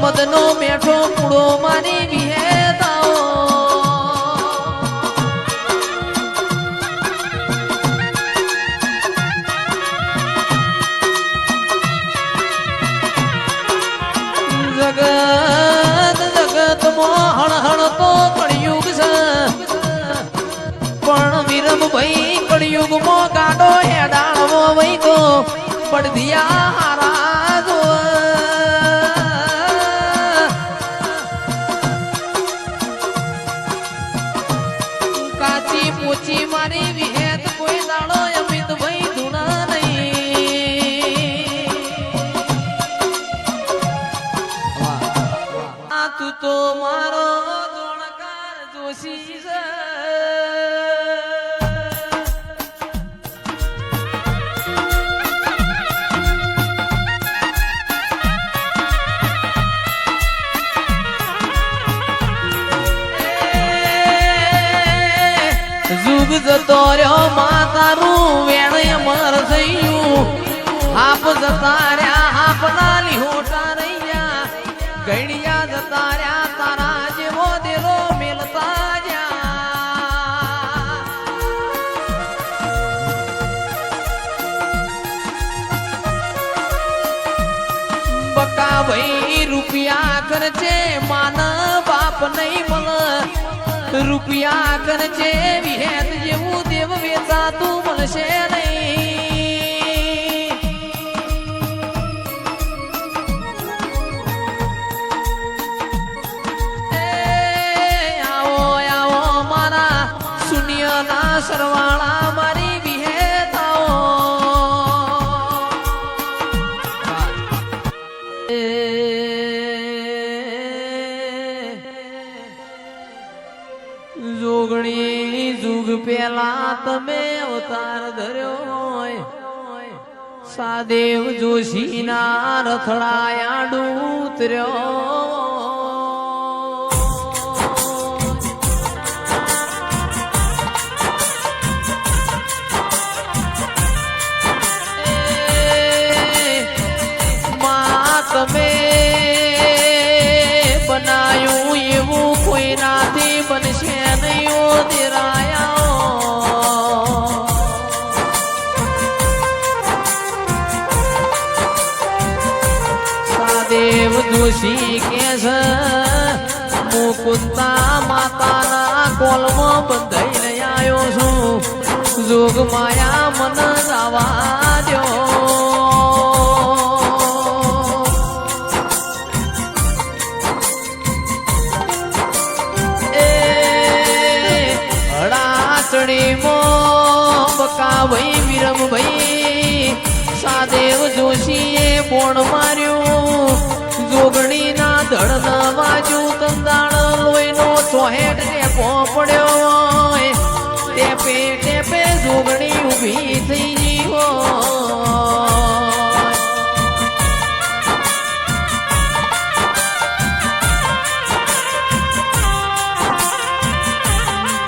મદનો મેઠો પૂડો મારી વિહેતાઓ જગત મોહણ હણ તો કળિયુગ છે પણ વિરમ ભાઈ કળિયુગ મો ગાડો હેડાણવો વઈ તો પડદિયા હારા જો કાચી પોચી મારી વિહેત કોઈ દાડો અમિત ભાઈ ધૂણા નહીં તું તો મારો જોણકાર જોશી છે જુગ જતો રહ્યો માતારું વેણ અમર થયું હાપ જતા રહ્યા હાપના લીહોટા રહ્યા ગણિયા જતા રહ્યા તારા જેવો દેલો મેલતા જા બકા ભાઈ રૂપિયા ખર્ચે માન બાપ નહીં મળ રૂપિયા ખર્ચે વિહેત જેવું દેવ વેચાતું મળશે નહીં આવો આવો મારા શૂન્યના સરવાળા મારી વિહેતાઓ જોગણી જુગ પેલા તમે અવતાર ધર્યો હોય સાદેવ જોશીના રથડાયા ડૂતર્યો તમે બનાયું એવું કોઈ નાથી બનશે નહીં દેરાયા સાદેવ જોશી કે છે મુકુંદા માતાના કોલમાં બંધાઈને આવ્યો છું જોગ માયા મન રાવા દો બકા ભાઈ વિરમ ભાઈ સાદેવ જોશીએ બોણ માર્યું જોગણી ના ધડ ન વાજ્યું તંદાણ લોહીનો ચોહેટ ટેપો પડ્યો હોય ટેપે ટેપે જોગણી ઊભી થઈ ગઈ હોય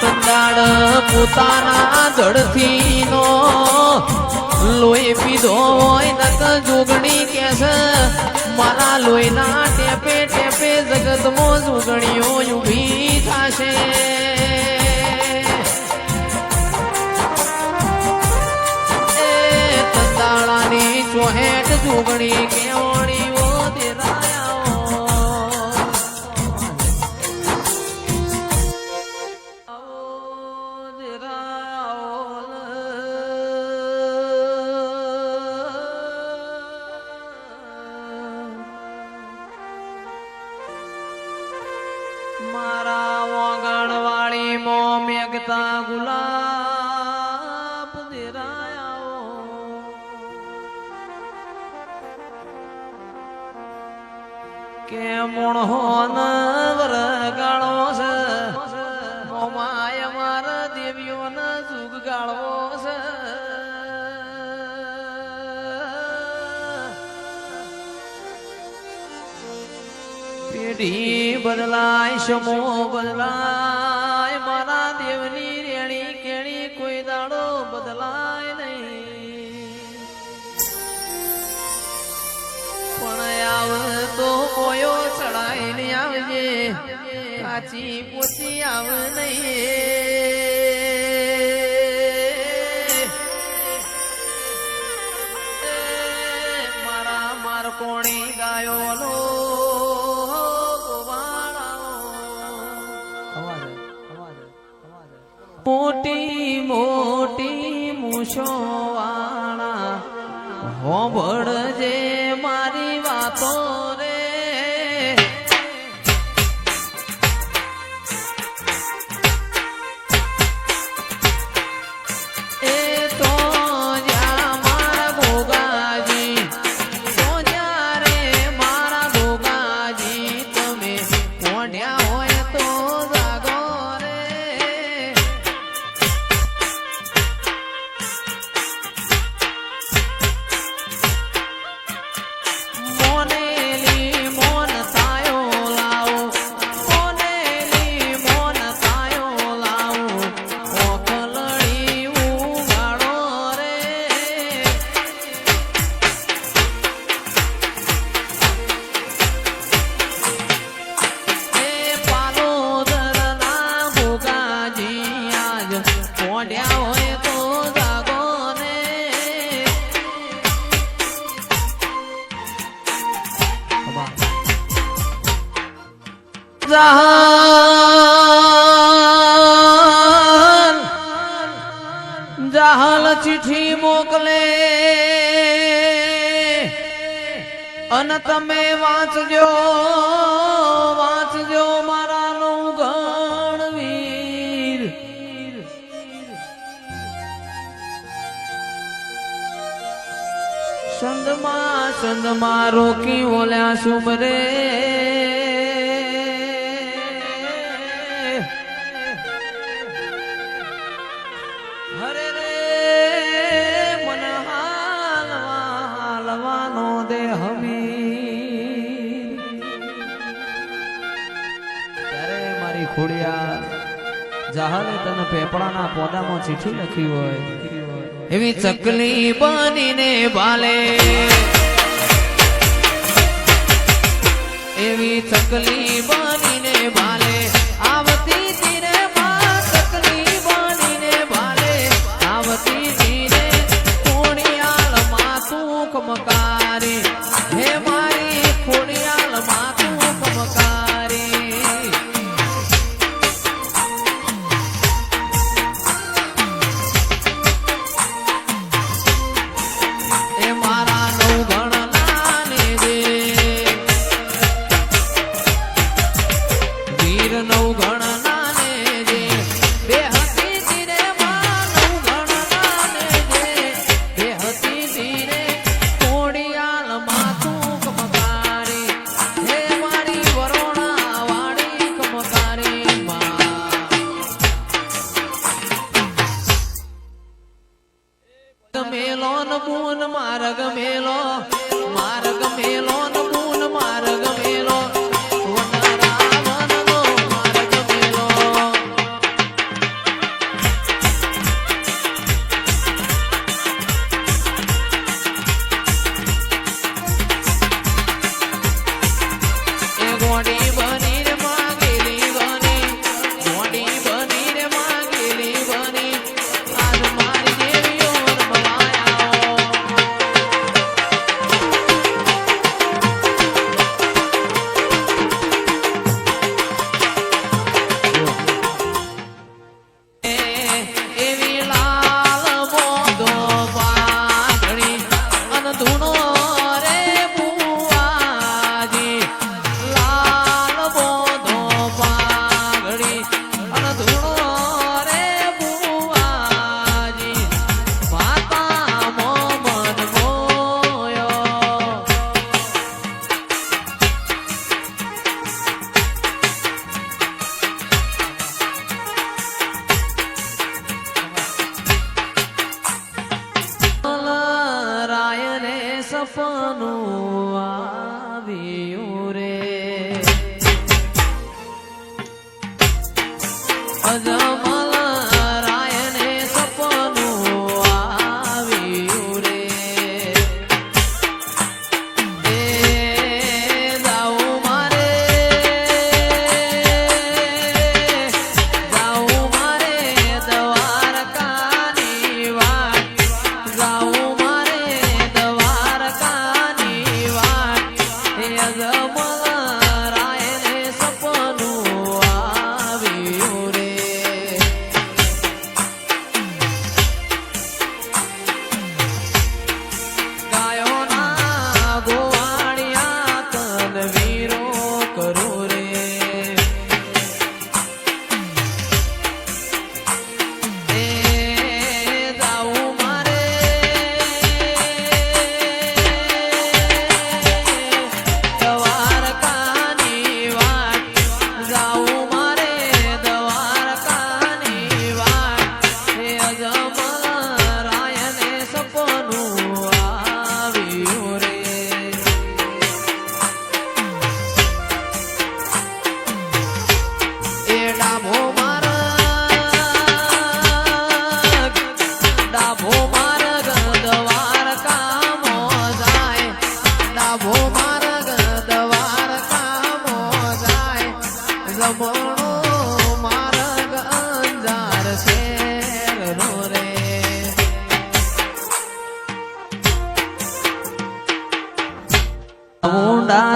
તંદાણ પોતાના ધડથી નો લોહી પીધો હોય નક જોગણી કે છે મારા લોહીના ટેપે ટેપે જગતમાં જોગણીઓ ઊભી થશે એ તંદાળાની ચોહેટ જોગણી કેવણીઓ દેરાયા મારા વગણવાળી મો મેઘતા ગુલાબ દેરાયા કે મોણહોન વરગાળો છે મોમાય મારા દેવીઓને જુગ ગાળવો છે પેઢી બદલાય સમો બદલાય મારા દેવની રેણી કેણી કોઈ દાડો બદલાય નહીં પણ આવતો કોયો પાછી પૂછી આવ નહીં મારા માર કોણી ગાયો લો મોટી મોટી મૂછો વાળા હોંભળજે મારી વાતો રે એ તો જ્યાં મારા ભોગાજી તો જ્યારે મારા ભોગાજી તમે મોઢ્યા હોય તો જાગો રે મોનેલી મોન તાયો લાવો મોનેલી મોન તાયો લાવો ઓકલડી ઉગાડો રે એ પાલોદરના ભોગાજી આજ મોઢ્યા હોય તો જાગો ને જહાલ ચિઠ્ઠી મોકલે અને તમે વાંચજો વાંચજો મારા નું ગણવીર સંદમાં રોકી ઓલ્યા સુમરે હરે રે મન હાલવાનો દે હમી ત્યારે મારી ખોડિયા જહાલે તને પેપડાના પોદામાં ચીઠી લખી હોય એવી ચકલી બનીને ભાલે એવી ચકલી બનીને ભાલે આવતી તીરે માં ચકલી બનીને ભાલે આવતી તીરે ખોડિયાલ માતું કમકારી હે મારી ખોડિયાલ માતું કમકારી એ મારા નવ ગણના ને દે વીર નવ ગણના ને દે બે હતી તીરે માં નવ ગણના ને દે બે હતી તીરે ખોડિયાલ માતું કમકારી હે મારી વરોણા વાળી કમકારી માં ગમેલો ન બૂન માર્ગ મેલો માર્ગ મેલો ન બૂન માર્ગ મેલો વનરાવનનો માર્ગ મેલો એ ગોડી બની રે માંગેલી બની ગોડી બની રે માંગેલી બની આજ મારી દેવીઓ રમવાયા એવી લાલ બોંધો પાઘડી અન ધૂણો રે બુવાજી લાલ બોંધો પાઘડી અન ધૂણો રે બુવાજી માતા મોમન મોયો રાયને સપનું આવ્યું રે અજમલ રાયને સપનું આવ્યું રે એ જાઉં મારે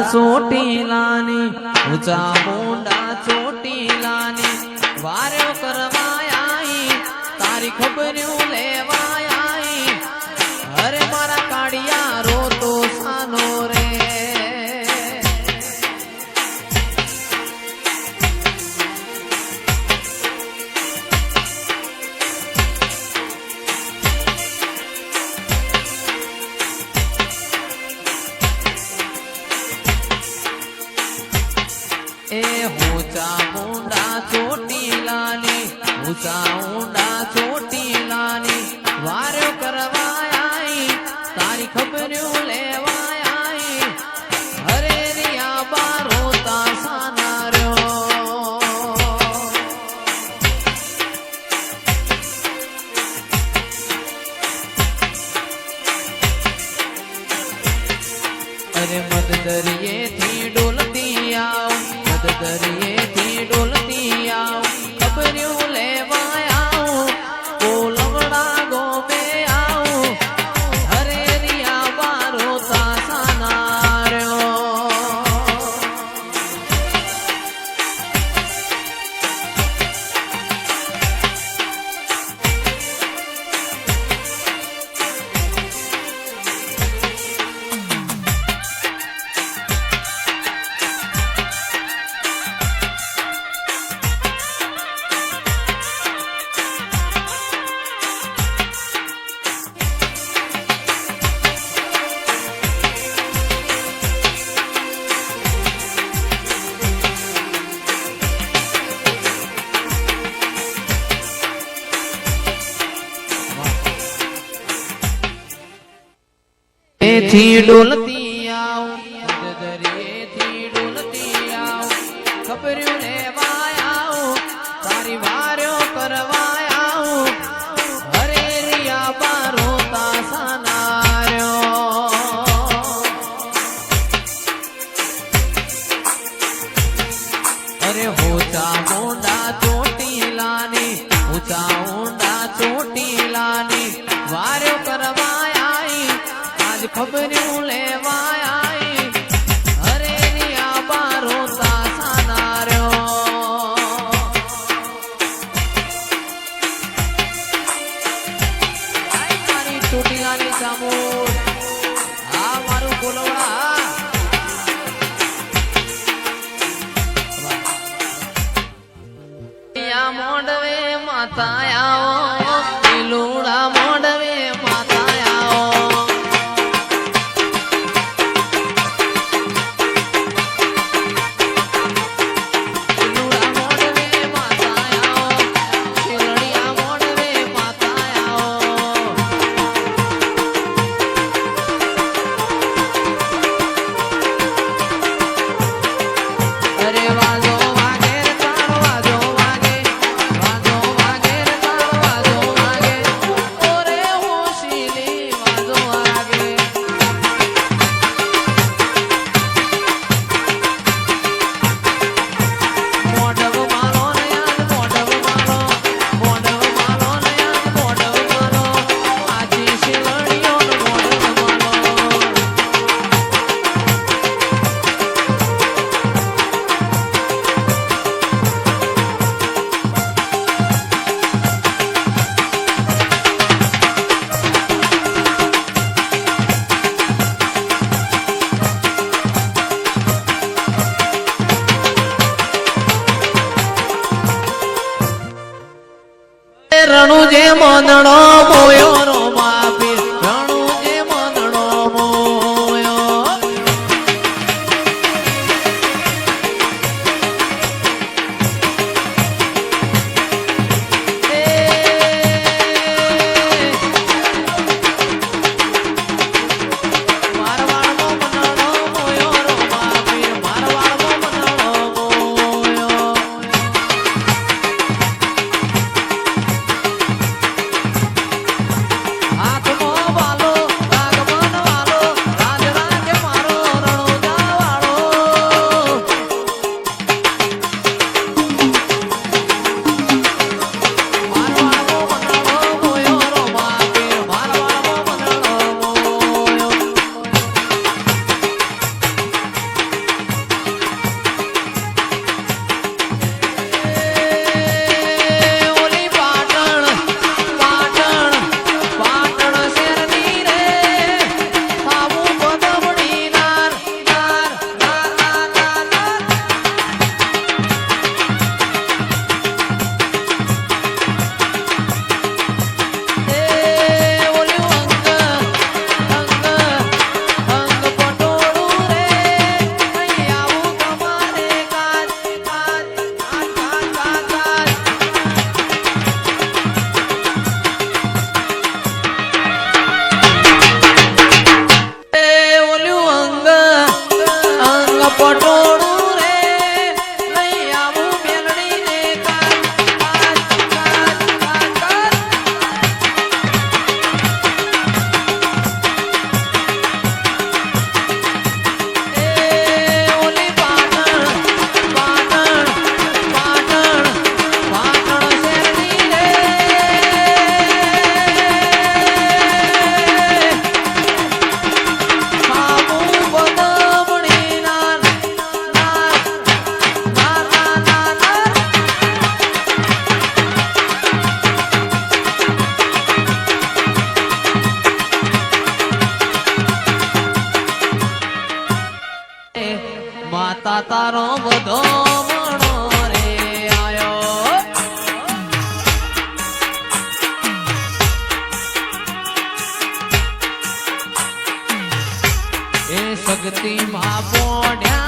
ચોટીલાની ઊંચા મોંડા ચોટીલાની વાર્યો કરવાય તારી ખબર્યું લેવાય અરે મારા કાળિયા રોતો સાનો રે એ ઊંચા ઊંડા ચોટીલાની ઊંચા ઊંડા ચોટીલાની વાર્યો કરવાય તારી ખબર્યું લેવાય હરે રિયા બારો તાસાના રહ્યો અરે મદ દરિયેથી ડોલતી આવ દરિયેથી ડોલતી આવ ખબર્યું લેવાય આવ કોલવડા ગોમે આવ હરે રિયા બારો તાસાના રહ્યો થી ડોલતી આવ દરિયેથી ડોલતી આવ ખબર્યું લેવાય આવ તારી વાર્યો કરવાય આવ હરે રિયા બારો તાસાના રહ્યો અરે ઊંચા મોંડા ચોટીલાની ઊંચા ઊંડા ચોટીલાની વાર્યો કરવાય ખબર્યું લેવાય હરે રિયા બારો તાસાના રહ્યો મારી ચોટીલાની ચામુંડ આ મારું કોલવડા મોડવે માતા આવો લુડા મોડવે માતા વાજો માતા તારો બધો મણો રે આયો એ શક્તિ માં પોડ્યા